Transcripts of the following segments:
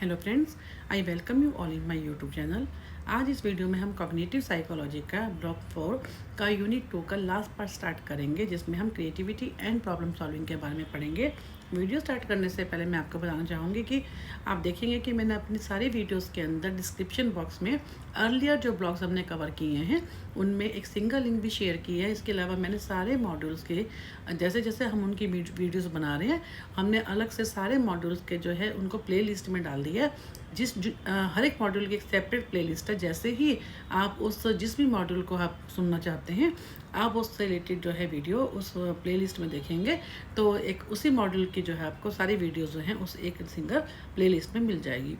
Hello friends, I welcome you all in my YouTube channel. आज इस video में हम कॉग्निटिव साइकोलॉजी का ब्लॉक 4 का यूनिट 2 का लास्ट पार्ट स्टार्ट करेंगे, जिसमें हम क्रिएटिविटी एंड प्रॉब्लम सॉल्विंग के बारे में पढ़ेंगे। वीडियो स्टार्ट करने से पहले मैं आपको बताना चाहूँगी कि आप देखेंगे कि मैंने अपनी सारी वीडियोस के अंदर डिस्क्रिप्शन बॉक्स में अर्लियर जो ब्लॉग्स हमने कवर किए हैं उनमें एक सिंगल लिंक भी शेयर की है। इसके अलावा मैंने सारे मॉड्यूल्स के जैसे जैसे हम उनकी वीडियोस बना रहे हैं, हमने अलग से सारे मॉड्यूल्स के जो है उनको प्ले लिस्ट में डाल दिया है। हर एक मॉड्यूल की एक सेपरेट प्लेलिस्ट है। जैसे ही आप जिस भी मॉड्यूल को आप सुनना चाहते हैं, आप उससे रिलेटेड जो है वीडियो उस प्लेलिस्ट में देखेंगे, तो एक उसी मॉड्यूल की जो है आपको सारी वीडियोस जो हैं उस एक सिंगल प्लेलिस्ट में मिल जाएगी।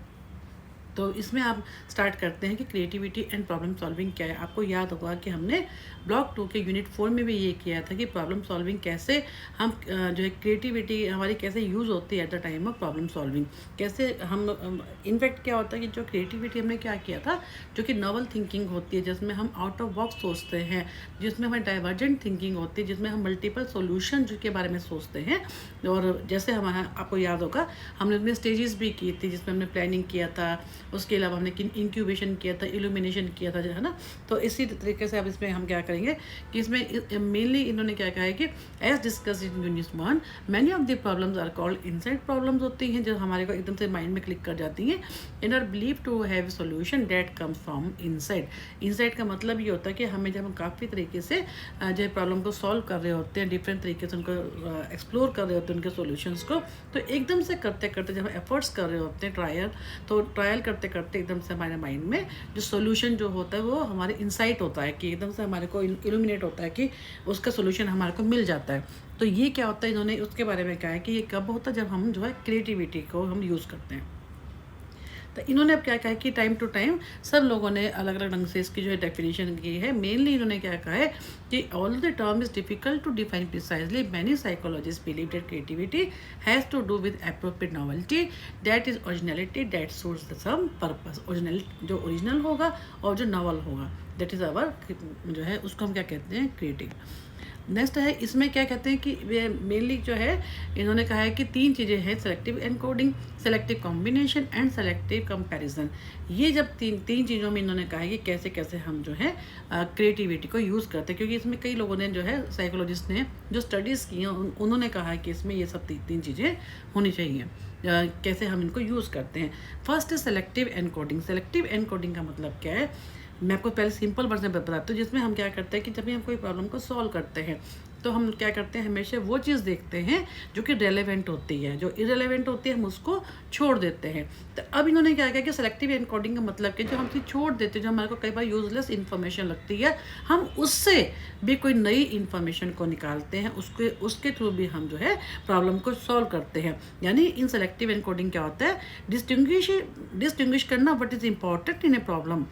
तो इसमें आप स्टार्ट करते हैं कि क्रिएटिविटी एंड प्रॉब्लम सॉल्विंग क्या है। आपको याद होगा कि हमने ब्लॉक 2 के यूनिट 4 में भी ये किया था कि प्रॉब्लम सॉल्विंग कैसे हम जो है क्रिएटिविटी हमारी कैसे यूज़ होती है at the time of problem solving, कैसे हम इनफैक्ट क्या होता है कि जो क्रिएटिविटी हमने क्या किया था, जो कि नॉवल थिंकिंग होती है, जिसमें हम आउट ऑफ बॉक्स सोचते हैं, जिसमें हमारी डाइवर्जेंट थिंकिंग होती है, जिसमें हम मल्टीपल सोल्यूशन के बारे में सोचते हैं। और जैसे हमारा आपको याद होगा हमने उसमें स्टेजेस भी की थी, जिसमें हमने प्लानिंग किया था, उसके अलावा हमने इंक्यूबेशन किया था, इल्यूमिनेशन किया था, है ना। तो इसी तरीके से अब इसमें हम क्या करेंगे कि इसमें मेनली इन्होंने क्या कहा है कि as discuss in unit 1 many of the problems are called insight problems होती हैं, जो हमारे को एकदम से माइंड में क्लिक कर जाती हैं, and are believe to have solution that comes from insight. Insight का मतलब ये होता है कि हमें जब हम काफ़ी तरीके से जो है प्रॉब्लम को सॉल्व कर रहे होते हैं, डिफरेंट तरीके से उनको एक्सप्लोर कर रहे होते हैं उनके सोल्यूशंस को, तो एकदम से करते करते जब हम एफर्ट्स कर रहे होते हैं ट्रायल करते करते एकदम से हमारे माइंड में जो सोल्यूशन जो होता है वो हमारे इंसाइट होता है, कि एकदम से हमारे को इल्यूमिनेट होता है कि उसका सोल्यूशन हमारे को मिल जाता है। तो ये क्या होता है, इन्होंने उसके बारे में कहा है कि ये कब होता है, जब हम जो है क्रिएटिविटी को हम यूज़ करते हैं। तो इन्होंने अब क्या कहा है कि टाइम टू टाइम सब लोगों ने अलग अलग ढंग से इसकी जो है डेफिनेशन की है। मेनली इन्होंने क्या कहा है कि all the term is difficult to define precisely, many psychologists believe that creativity has to do with appropriate novelty that is originality that suits the some purpose. Original जो ओरिजिनल होगा और जो नॉवल होगा, दैट इज़ आवर जो है उसको हम क्या कहते हैं, क्रिएटिव। नेक्स्ट है, इसमें क्या कहते हैं कि मेनली जो है इन्होंने कहा है कि 3 चीज़ें हैं, selective encoding, selective combination and selective comparison. ये जब तीन चीज़ों में इन्होंने कहा है कि कैसे कैसे हम जो है क्रिएटिविटी को यूज़ करते हैं, क्योंकि इसमें कई लोगों ने जो है साइकोलॉजिस्ट ने जो स्टडीज़ की हैं उन्होंने कहा है कि इसमें ये सब तीन चीज़ें होनी चाहिए, कैसे हम इनको यूज़ करते हैं। फर्स्ट है सेलेक्टिव एनकोडिंग। सेलेक्टिव एनकोडिंग का मतलब क्या है, मैं आपको पहले सिंपल वर्जन में बताती हूँ, जिसमें हम क्या करते हैं कि जब भी हम कोई प्रॉब्लम को सॉल्व करते हैं तो हम क्या करते हैं, हमेशा वो चीज़ देखते हैं जो कि रेलेवेंट होती है, जो इरेलेवेंट होती है हम उसको छोड़ देते हैं। तो अब इन्होंने क्या किया कि सेलेक्टिव एनकोडिंग का मतलब कि जो हम चीज़ छोड़ देते हैं, जो हमारे को कई बार यूजलेस इन्फॉर्मेशन लगती है, हम उससे भी कोई नई इन्फॉर्मेशन को निकालते हैं, उसके थ्रू भी हम जो है प्रॉब्लम को सॉल्व करते हैं। यानी इन सेलेक्टिव एनकोडिंग क्या होता है, डिस्टिंग्विश करना what is important in a problem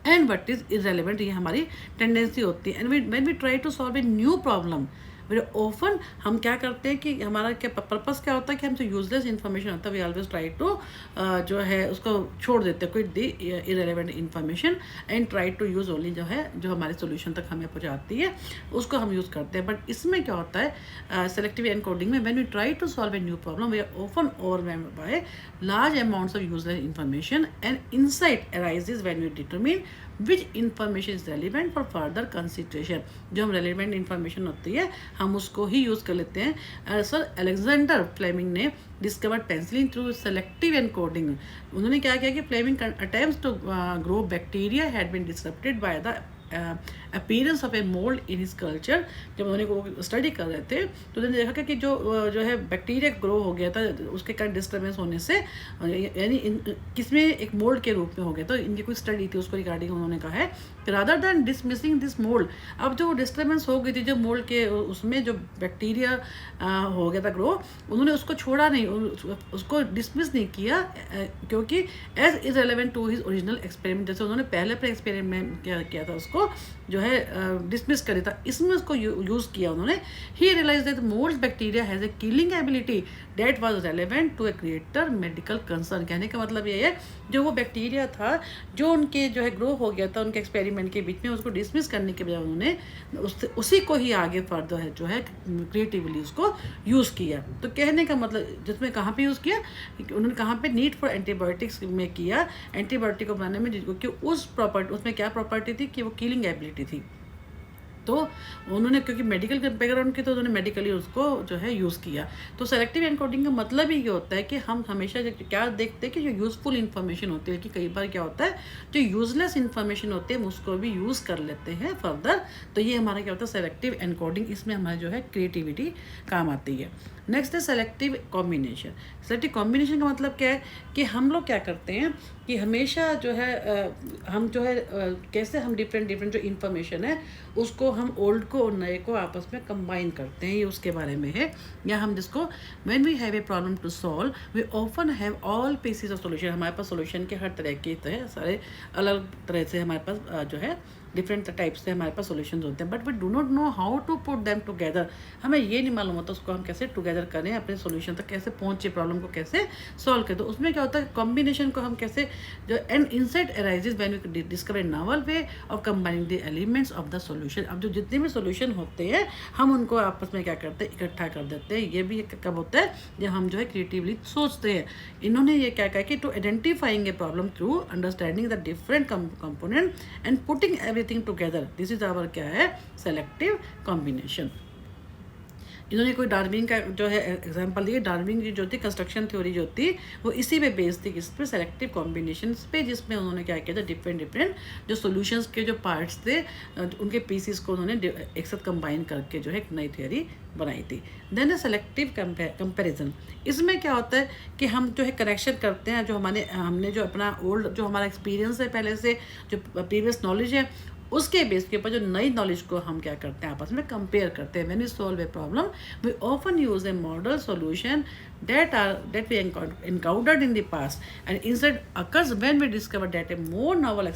and what is irrelevant. ये हमारी टेंडेंसी होती है। And when we try to solve a new problem, very often हम क्या करते हैं कि हमारा क्या पर्पस क्या होता है कि हम जो यूजलेस इन्फॉर्मेशन होता है वी ऑलवेज ट्राई टू जो है उसको छोड़ देते हैं, कोई the irrelevant information, and try to use only जो है जो हमारे सोल्यूशन तक हमें पहुँचाती है उसको हम यूज़ करते हैं। बट इसमें क्या होता है सेलेक्टिव एनकोडिंग में, when we try to solve a new problem we are often overwhelmed by large amounts of useless information and insight arises when we determine which information is relevant for further consideration. जो हम relevant information होती है हम उसको ही use कर लेते हैं। Sir Alexander Fleming ने discovered penicillin through selective encoding. उन्होंने क्या किया कि Fleming attempts to grow bacteria had been disrupted by the appearance of a mould in his culture. जब उन्होंने वो स्टडी कर रहे थे तो उन्होंने देखा कि जो है बैक्टीरिया ग्रो हो गया था उसके कारण डिस्टर्बेंस होने से, यानी किसमें एक मोल्ड के रूप में हो गया। तो इनकी कोई स्टडी थी उसको रिगार्डिंग उन्होंने कहा है कि rather than dismissing this mould, अब जो डिस्टर्बेंस हो गई थी जो मोल्ड के उसमें जो बैक्टीरिया हो गया था ग्रो, उन्होंने उसको छोड़ा नहीं, उसको डिसमिस नहीं किया, क्योंकि as is relevant to his original experiment. जैसे उन्होंने पहले अपने एक्सपेरिमेंट किया था उसको जो है डिसमिस कर दिया था, इसमें उसको यूज़ किया उन्होंने। He realise that mould bacteria has a killing ability that was relevant to a greater medical concern. कहने का मतलब ये है जो वो बैक्टीरिया था जो उनके जो है ग्रो हो गया था उनके एक्सपेरिमेंट के बीच में, उसको डिसमिस करने के बजाय उन्होंने उसी को ही आगे फर्दर है जो है क्रिएटिवली उसको यूज़ किया। तो कहने का मतलब जिसमें कहाँ पे यूज़ किया, उन्होंने कहाँ पे नीड फॉर एंटीबायोटिक्स में किया, एंटीबायोटिक को बनाने में, जिसको कि उस प्रॉपर्टी उसमें क्या प्रॉपर्टी थी कि वो किलिंग एबिलिटी थी। तो उन्होंने क्योंकि मेडिकल बैकग्राउंड की तो उन्होंने मेडिकली उसको जो है यूज़ किया। तो सेलेक्टिव एनकोडिंग का मतलब ही ये होता है कि हम हमेशा क्या देखते हैं कि जो यूज़फुल इन्फॉर्मेशन होती है, कि कई बार क्या होता है जो यूज़लेस इन्फॉर्मेशन होती है हम उसको भी यूज़ कर लेते हैं फर्दर। तो ये हमारा क्या होता है सेलेक्टिव एनकोडिंग, इसमें हमारी जो है क्रिएटिविटी काम आती है। नेक्स्ट है सेलेक्टिव कॉम्बिनेशन। सेलेक्टिव कॉम्बिनेशन का मतलब क्या है कि हम लोग क्या करते हैं कि हमेशा जो है हम जो है कैसे हम डिफरेंट जो इन्फॉर्मेशन है उसको हम ओल्ड को और नए को आपस में कंबाइन करते हैं, ये उसके बारे में है। या हम जिसको when we have a problem to solve we often have all pieces of solution. हमारे पास सॉल्यूशन के हर तरह के तो है, सारे अलग तरह से हमारे पास जो है डिफरेंट टाइप्स से हमारे पास सॉल्यूशंस होते हैं, but we do not know how to put them together. हमें ये नहीं मालूम होता उसको हम कैसे टुगेदर करें, अपने सॉल्यूशन तक कैसे पहुंचे, प्रॉब्लम को कैसे सॉल्व करें। तो उसमें क्या होता है कॉम्बिनेशन को हम कैसे जो and insight arises when we discover a novel way of combining the elements of the solution. अब जो जितने भी सॉल्यूशन होते हैं हम उनको आपस में क्या करते हैं इकट्ठा कर देते हैं। ये भी कब होता है जब हम जो है क्रिएटिवली सोचते हैं। इन्होंने ये क्या कहा कि to identifying a problem through understanding the different component and putting everything together, this is our क्या है सेलेक्टिव कॉम्बिनेशन। इन्होंने कोई डार्विन का जो है एग्जांपल दिया, डार्विन की जो थी कंस्ट्रक्शन थ्योरी जो थी वो इसी पे बेस्ड थी, किस पे सेलेक्टिव कॉम्बिनेशन पे, जिसमें उन्होंने क्या किया था डिफरेंट जो सॉल्यूशंस के जो पार्ट्स थे उनके पीसीस को उन्होंने एक साथ कंबाइन करके जो है एक नई थ्योरी बनाई थी। देन सेलेक्टिव कंपैरिजन, इसमें क्या होता है कि हम जो है करेक्शन करते हैं, जो हमने जो अपना ओल्ड जो हमारा एक्सपीरियंस है पहले से जो प्रीवियस नॉलेज है उसके बेस के ऊपर जो नई नॉलेज को हम क्या करते हैं आपस में कंपेयर करते हैं। When we solve a problem we often use a model solution that we encountered in the past, and instead occurs when we discover that a more novel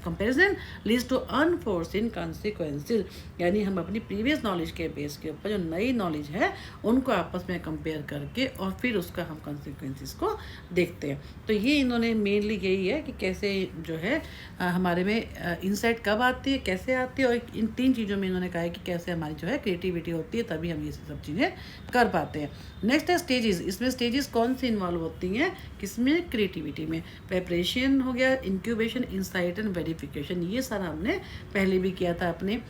comparison leads to unforeseen consequences। यानी हम अपनी previous knowledge के base के ऊपर जो नई knowledge है उनको आपस में कंपेयर करके और फिर उसका हम कॉन्सिक्वेंसेस को देखते हैं। तो ये इन्होंने मेनली यही है कि कैसे जो है हमारे में इंसाइट कब आती है, कैसे आती है, और इन तीन चीज़ों में इन्होंने कहा है कि कैसे हमारी जो है क्रिएटिविटी होती है, तभी हम ये सब चीज़ें कर पाते हैं। नेक्स्ट है स्टेजेस। इसमें स्टेजेस कौन सी इन्वॉल्व होती हैं किसमें, क्रिएटिविटी में। प्रेपरेशन हो गया, इंक्यूबेशन, इंसाइट एंड वेरिफिकेशन, ये सारा हमने पहले भी किया था अपने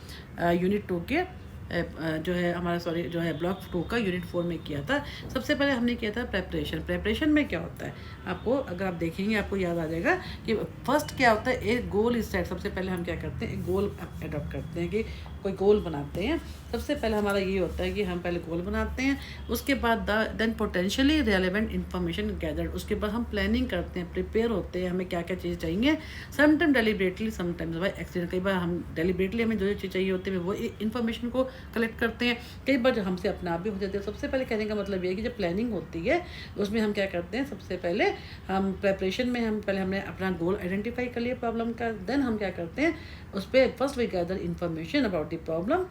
यूनिट 2 के जो है हमारा जो है ब्लॉक 2 का यूनिट 4 में किया था। सबसे पहले हमने किया था प्रेपरेशन में क्या होता है आपको अगर आप देखेंगे आपको याद आ जाएगा कि फर्स्ट क्या होता है, एक गोल इस साइड। सबसे पहले हम क्या करते हैं एक गोल अडॉप्ट करते हैं कि कोई गोल बनाते हैं। सबसे पहले हमारा ये होता है कि हम पहले गोल बनाते हैं, उसके बाद then potentially relevant information gathered, उसके बाद हम प्लानिंग करते हैं, प्रिपेयर होते हैं, हमें क्या क्या चीज़ चाहिए, sometime deliberately sometimes by accident. कई बार हम डेलिब्रेटली हमें जो चीज़ चाहिए होती है वो इन्फॉर्मेशन को कलेक्ट करते हैं, कई बार जो हमसे अपने आप भी हो जाते हैं। सबसे पहले कहने का मतलब ये है कि जब प्लानिंग होती है उसमें हम क्या करते हैं, सबसे पहले हम प्रेपरेशन में हमने अपना गोल आइडेंटिफाई कर लिया प्रॉब्लम का, देन हम क्या करते हैं उस पर first we gather information about the problem.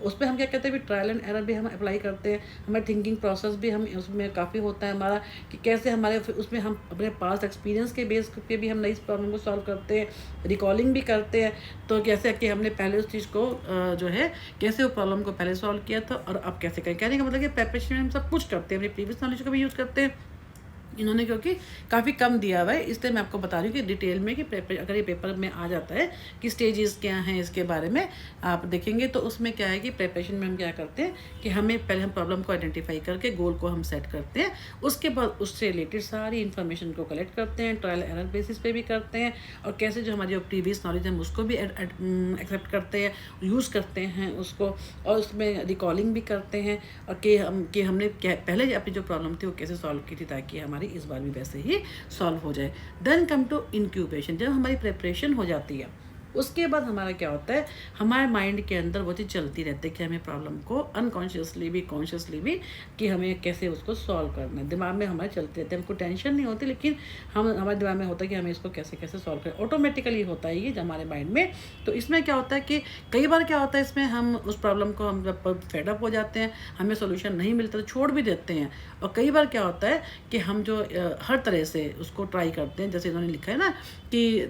उस पर हम क्या कहते हैं भी ट्रायल एंड एरर भी हम अप्लाई करते हैं, हमारे थिंकिंग प्रोसेस भी हम उसमें काफ़ी होता है हमारा कि कैसे हमारे उसमें हम अपने पास्ट एक्सपीरियंस के बेस पे भी हम नई प्रॉब्लम को सॉल्व करते हैं, रिकॉलिंग भी करते हैं। तो कैसे कि हमने पहले उस चीज़ को जो है कैसे वो प्रॉब्लम को पहले सॉल्व किया था और अब कैसे करें। कहने का मतलब कि प्रेपरेशन में हम सब कुछ करते हैं, अपनी प्रीवियस नॉलेज को भी यूज़ करते हैं। इन्होंने क्योंकि काफ़ी कम दिया हुआ है इसलिए मैं आपको बता रही हूँ कि डिटेल में कि अगर ये पेपर में आ जाता है कि स्टेजेस क्या हैं इसके बारे में आप देखेंगे तो उसमें क्या है कि प्रिपरेशन में हम क्या करते हैं कि हमें पहले हम प्रॉब्लम को आइडेंटिफाई करके गोल को हम सेट करते हैं, उसके बाद उससे रिलेटेड सारी इन्फॉर्मेशन को कलेक्ट करते हैं, ट्रायल एरर बेसिस पे भी करते हैं और कैसे जो हमारी जो प्रीवियस नॉलेज है उसको भी एक्सेप्ट करते हैं, यूज़ करते हैं उसको और उसमें रिकॉलिंग भी करते हैं और कि हमने पहले अपनी जो प्रॉब्लम थी वो कैसे सॉल्व की थी ताकि हमारी इस बार भी वैसे ही सॉल्व हो जाए। Then come to incubation. जब हमारी प्रिपरेशन हो जाती है उसके बाद हमारा क्या होता है, हमारे माइंड के अंदर वो चीज़ चलती रहती है कि हमें प्रॉब्लम को अनकॉन्शियसली भी कॉन्शियसली भी कि हमें कैसे उसको सॉल्व करना है। दिमाग में हमारे चलते रहते हैं, हमको टेंशन नहीं होती, लेकिन हमारे दिमाग में होता है कि हमें इसको कैसे कैसे सॉल्व करें। ऑटोमेटिकली होता है ये हमारे माइंड में। तो इसमें क्या होता है कि कई बार क्या होता है, इसमें हम उस प्रॉब्लम को हम जब फेडअप हो जाते हैं, हमें सोल्यूशन नहीं मिलता तो छोड़ भी देते हैं। और कई बार क्या होता है कि हम जो हर तरह से उसको ट्राई करते हैं, जैसे इन्होंने लिखा है ना कि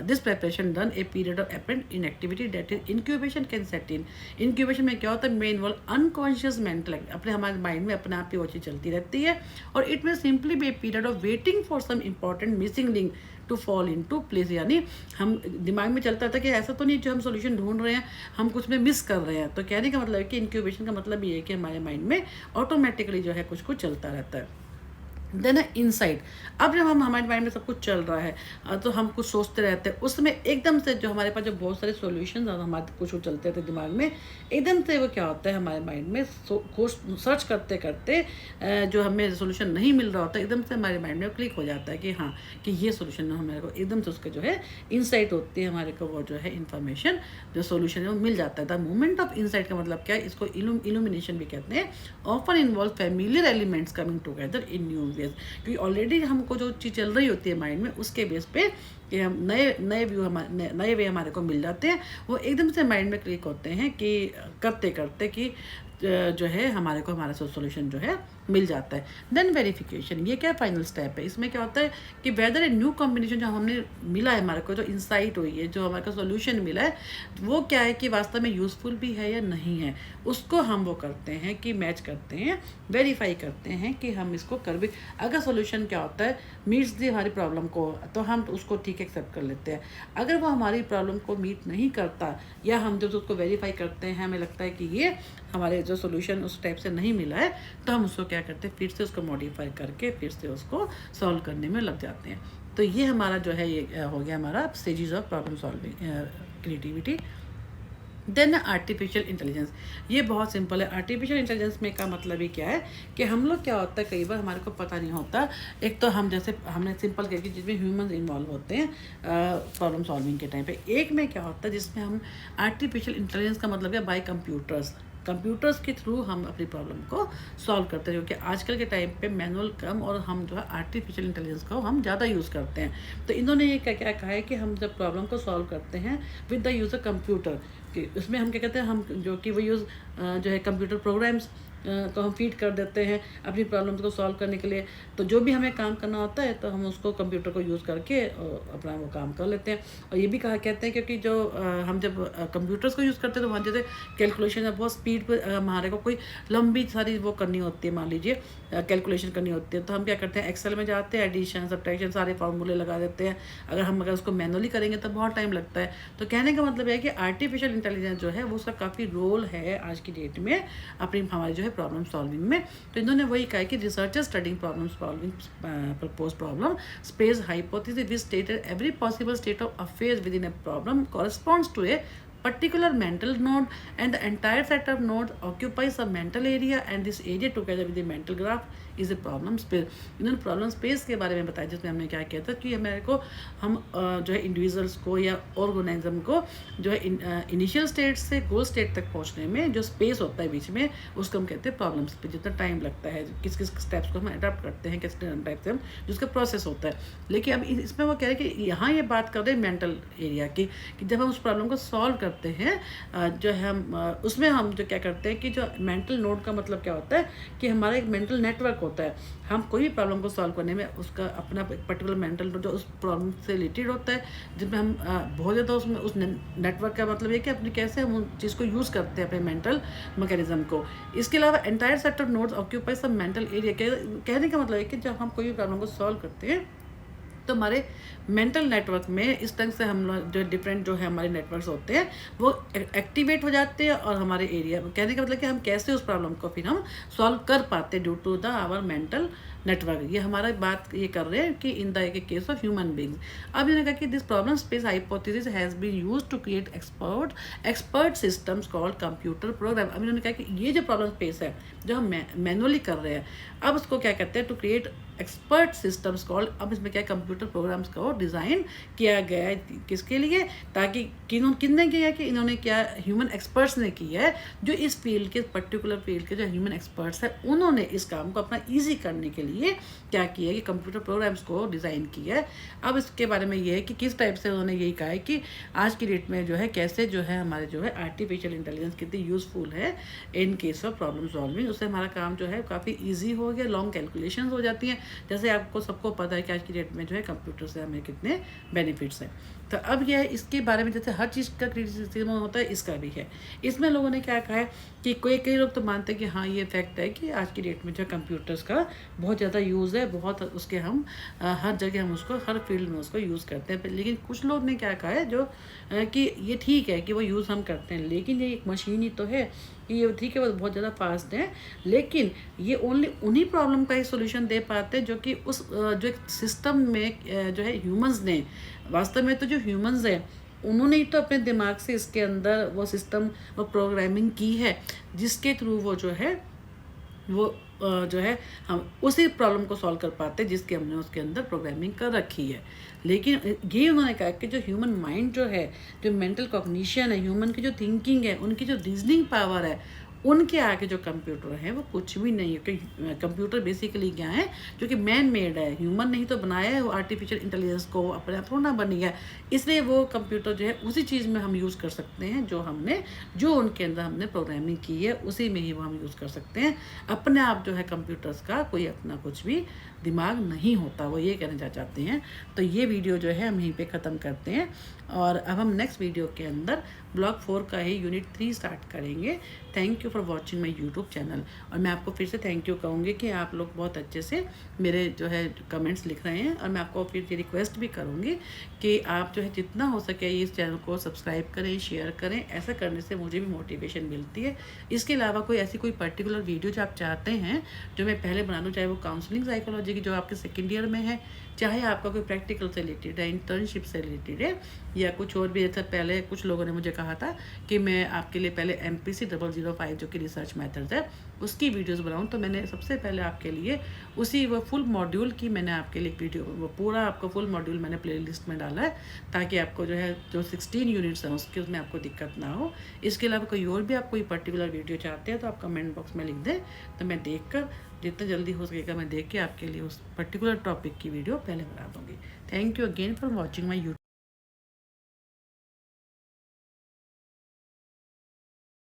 this preparation done A period of apparent inactivity that is incubation can set in. Incubation में क्या होता है, मे इन्वॉल्व अनकॉन्शियस मेंटल, अपने हमारे माइंड में अपने आप ही वो चीज़ चलती रहती है। और it may simply be a period of waiting for some important missing link to fall into place. यानी हम दिमाग में चलता था कि ऐसा तो नहीं जो हम सोल्यूशन ढूंढ रहे हैं हम कुछ में मिस कर रहे हैं। तो कहने का मतलब है कि इंक्यूबेशन का मतलब ये है कि हमारे माइंड में ऑटोमेटिकली जो है कुछ कुछ चलता रहता है। देन इनसाइट, अब जब हम हमारे माइंड में सब कुछ चल रहा है तो हम कुछ सोचते रहते हैं, उसमें एकदम से जो हमारे पास जो बहुत सारे सॉल्यूशंस और हमारे कुछ चलते थे दिमाग में, एकदम से वो क्या होता है हमारे माइंड में सर्च करते करते जो हमें सोल्यूशन नहीं मिल रहा होता, एकदम से हमारे माइंड में क्लिक हो जाता है कि हाँ कि ये सोल्यूशन हमारे को एकदम से उसके जो है इंसाइट होती है, हमारे को वो जो है इन्फॉर्मेशन जो सोल्यूशन है वो मिल जाता है। द मोमेंट ऑफ इंसाइट का मतलब क्या है, इसको इल्यूमिनेशन भी कहते हैं। Often involve familiar elements coming together in new ways, क्योंकि ऑलरेडी हमको जो चीज़ चल रही होती है माइंड में उसके बेस पे कि हम नए नए व्यू नए वे हमारे को मिल जाते हैं, वो एकदम से माइंड में क्लिक होते हैं कि करते करते कि जो है हमारे को हमारा सोल्यूशन जो है मिल जाता है। देन वेरिफिकेशन, ये क्या फाइनल स्टेप है, इसमें क्या होता है कि वेदर ए न्यू कॉम्बिनेशन जो हमने मिला है हमारे को, जो इंसाइट हुई है, जो हमारे को सोल्यूशन मिला है, वो क्या है कि वास्तव में यूज़फुल भी है या नहीं है, उसको हम वो करते हैं कि मैच करते हैं, वेरीफाई करते हैं कि हम इसको कर भी, अगर सोल्यूशन क्या होता है मीट्स दी हमारी प्रॉब्लम को तो हम उसको ठीक एक्सेप्ट कर लेते हैं। अगर वो हमारी प्रॉब्लम को मीट नहीं करता या हम जब उसको वेरीफाई करते हैं हमें लगता है कि ये हमारे जो सोल्यूशन उस टाइप से नहीं मिला है, तो हम उसको क्या करते हैं फिर से उसको मॉडिफाई करके फिर से उसको सॉल्व करने में लग जाते हैं। तो ये हमारा जो है ये हो गया हमारा stages of problem solving creativity. Then artificial intelligence, ये बहुत सिंपल है। आर्टिफिशियल इंटेलिजेंस में का मतलब ही क्या है कि हम लोग क्या होता है कई बार हमारे को पता नहीं होता, एक तो हम जैसे हमने सिंपल करके जिसमें ह्यूमंस इन्वॉल्व होते हैं प्रॉब्लम सॉल्विंग के टाइम पे, एक में क्या होता है जिसमें हम आर्टिफिशियल इंटेलिजेंस का मतलब है बाय कंप्यूटर्स के थ्रू हम अपनी प्रॉब्लम को सॉल्व करते हैं, क्योंकि आजकल के टाइम पे मैनुअल कम और हम जो है आर्टिफिशियल इंटेलिजेंस को हम ज़्यादा यूज़ करते हैं। तो इन्होंने ये क्या क्या कहा है कि हम जब प्रॉब्लम को सॉल्व करते हैं with the use of computer, कि उसमें हम क्या कहते हैं, हम जो कि वो यूज़ जो है कंप्यूटर प्रोग्राम्स को हम फीड कर देते हैं अपनी प्रॉब्लम्स को सॉल्व करने के लिए। तो जो भी हमें काम करना होता है तो हम उसको कंप्यूटर को यूज़ करके अपना वो काम कर लेते हैं। और ये भी कहते हैं क्योंकि जो हम जब कंप्यूटर्स को यूज़ करते हैं तो वहाँ जैसे कैलकुलेशन बहुत स्पीड पर हमारे को कोई लंबी सारी वो करनी होती है, मान लीजिए कैलकुलेशन करनी होती है, तो हम क्या करते हैं एक्सेल में जाते हैं, एडिशन सब्ट्रैक्शन सारे फार्मूले लगा देते हैं। अगर उसको मैनुअली करेंगे तो बहुत टाइम लगता है। तो कहने का मतलब है कि आर्टिफिशियल इंटेलिजेंस जो है वो उसका काफ़ी रोल है आज की डेट में अपनी हमारी जो है प्रॉब्लम सॉल्विंग में। तो इन्होंने वही कहा कि researchers studying problem solving propose problem space hypothesis which stated every possible state of affairs within a problem corresponds to a particular mental node and the entire set of nodes occupies a mental area and this area together with the mental graph is a problem space। इन्होंने problem space के बारे में बताया जिसमें हमने क्या किया था कि हमारे को हम जो है इंडिविजुअल्स को या ऑर्गेनिज्म को जो है इनिशियल स्टेट से गोल स्टेट तक पहुंचने में जो स्पेस होता है बीच में उसको हम कहते हैं प्रॉब्लम स्पेस। जितना टाइम लगता है किस किस स्टेप्स को हम अडॉप्ट करते हैं किस टाइप से हम जिसका प्रोसेस होता है। लेकिन अब इसमें वो कह रहे हैं कि यहाँ ये बात कर रहे हैं मेंटल एरिया की कि जब हम उस प्रॉब्लम को सॉल्व करते हैं जो है हम उसमें हम जो क्या करते हैं कि जो मेंटल नोड का मतलब क्या होता है कि हमारा एक मेंटल नेटवर्क होता है। हम कोई भी प्रॉब्लम को सॉल्व करने में उसका अपना पर्टिकुलर मेंटल जो उस प्रॉब्लम से रिलेटेड होता है जिसमें हम बहुत ज़्यादा उसमें उस नेटवर्क का मतलब ये कि अपनी कैसे हम उस चीज़ को यूज़ करते हैं अपने मेंटल मैकेनिज्म को। इसके अलावा entire set of nodes occupy some mental area. कहने का मतलब है कि जब हम कोई भी प्रॉब्लम को सॉल्व करते हैं तो हमारे मेंटल नेटवर्क में इस तरह से हम लोग जो डिफरेंट जो है हमारे नेटवर्क्स होते हैं वो एक्टिवेट हो जाते हैं और हमारे एरिया कहने का मतलब कि हम कैसे उस प्रॉब्लम को फिर हम सॉल्व कर पाते हैं due to the our mental network. ये हमारा बात ये कर रहे हैं कि in the case of human beings. अब इन्होंने कहा कि this problem space hypothesis has been used to create expert systems called computer program. अब इन्होंने कहा कि ये जो प्रॉब्लम स्पेस है जो हम मैनुअली कर रहे हैं, अब उसको क्या कहते हैं, to create expert systems called. अब इसमें क्या कंप्यूटर प्रोग्राम्स को डिज़ाइन किया गया है, किसके लिए, ताकि किन्होंने किया है कि इन्होंने क्या ह्यूमन एक्सपर्ट्स ने किया है, जो इस फील्ड के पर्टिकुलर फील्ड के जो ह्यूमन एक्सपर्ट्स हैं उन्होंने इस काम को अपना ईजी करने के लिए क्या किया है कि कंप्यूटर प्रोग्राम्स को डिज़ाइन किया है। अब इसके बारे में ये है कि किस टाइप से उन्होंने यही कहा है कि आज की डेट में जो है कैसे जो है हमारे जो है आर्टिफिशियल इंटेलिजेंस कितनी यूज़फुल है in case of problem solving. उससे हमारा काम जो है काफ़ी ईजी हो गया, लॉन्ग कैलकुलेशन हो जाती हैं। जैसे आपको सबको पता है कि आज की डेट में जो है कंप्यूटर से हमें कितने बेनिफिट्स हैं। तो अब यह है इसके बारे में, जैसे हर चीज़ का क्रिटिसिज्म होता है, इसका भी है। इसमें लोगों ने क्या कहा है कि कई लोग तो मानते हैं कि हाँ ये फैक्ट है कि आज की डेट में जो कंप्यूटर्स का बहुत ज़्यादा यूज़ है, बहुत उसके हम हर जगह हम उसको हर फील्ड में उसको यूज़ करते हैं। लेकिन कुछ लोग ने क्या कहा है जो कि ये ठीक है कि वो यूज़ हम करते हैं, लेकिन ये एक मशीन ही तो है कि ये ठीक है वो बहुत ज़्यादा फास्ट है, लेकिन ये ओनली उन्हीं प्रॉब्लम का ही सोल्यूशन दे पाते हैं जो कि उस जो एक सिस्टम में जो है ह्यूमंस ने, वास्तव में तो जो ह्यूमंस हैं उन्होंने ही तो अपने दिमाग से इसके अंदर वो सिस्टम वो प्रोग्रामिंग की है, जिसके थ्रू वो जो है वो जो है हम उसी प्रॉब्लम को सॉल्व कर पाते हैं जिसके हमने उसके अंदर प्रोग्रामिंग कर रखी है। लेकिन ये उन्होंने कहा कि जो ह्यूमन माइंड जो है, जो मेंटल कॉग्निशन है, ह्यूमन की जो थिंकिंग है, उनकी जो रीजनिंग पावर है, उनके आगे जो कंप्यूटर है वो कुछ भी नहीं है। क्योंकि कंप्यूटर बेसिकली क्या है, जो कि मैन मेड है, ह्यूमन नहीं तो बनाया है, वो आर्टिफिशियल इंटेलिजेंस को अपने आप थोड़ा ना बनी है। इसलिए वो कंप्यूटर जो है उसी चीज़ में हम यूज़ कर सकते हैं जो उनके अंदर हमने प्रोग्रामिंग की है, उसी में ही वो हम यूज़ कर सकते हैं। अपने आप जो है कंप्यूटर्स का कोई अपना कुछ भी दिमाग नहीं होता, वो ये कहना चाहते हैं। तो ये वीडियो जो है हम यहीं पे ख़त्म करते हैं, और अब हम नेक्स्ट वीडियो के अंदर ब्लॉक 4 का ही यूनिट 3 स्टार्ट करेंगे। Thank you for watching my YouTube channel. और मैं आपको फिर से थैंक यू कहूँगी कि आप लोग बहुत अच्छे से मेरे जो है कमेंट्स लिख रहे हैं, और मैं आपको फिर ये रिक्वेस्ट भी करूँगी कि आप जो है जितना हो सके इस चैनल को सब्सक्राइब करें, शेयर करें। ऐसा करने से मुझे भी मोटिवेशन मिलती है। इसके अलावा कोई पर्टिकुलर वीडियो जो आप चाहते हैं जो मैं पहले बना लूँ, चाहे वो काउंसलिंग साइकोलॉजी की जो आपके सेकेंड ईयर में है, चाहे आपका कोई प्रैक्टिकल से रिलेटेड है, इंटर्नशिप से रिलेटेड है, या कुछ और भी। जैसा पहले कुछ लोगों ने मुझे कहा था कि मैं आपके लिए पहले MPC 005 जो कि रिसर्च मेथड्स है उसकी वीडियोस बनाऊं, तो मैंने सबसे पहले आपके लिए उसी वो फुल मॉड्यूल की मैंने आपके लिए वीडियो, वो पूरा आपका फुल मॉड्यूल मैंने प्लेलिस्ट में डाला है, ताकि आपको जो है जो 16 यूनिट्स हैं उसके उसमें आपको दिक्कत ना हो। इसके अलावा कोई और भी आप कोई पर्टिकुलर वीडियो चाहते हैं तो आप कमेंट बॉक्स में लिख दें, तो मैं देख कर जितना जल्दी हो सकेगा मैं देख के आपके लिए उस पर्टिकुलर टॉपिक की वीडियो पहले बना दूँगी। Thank you again for watching my YouTube.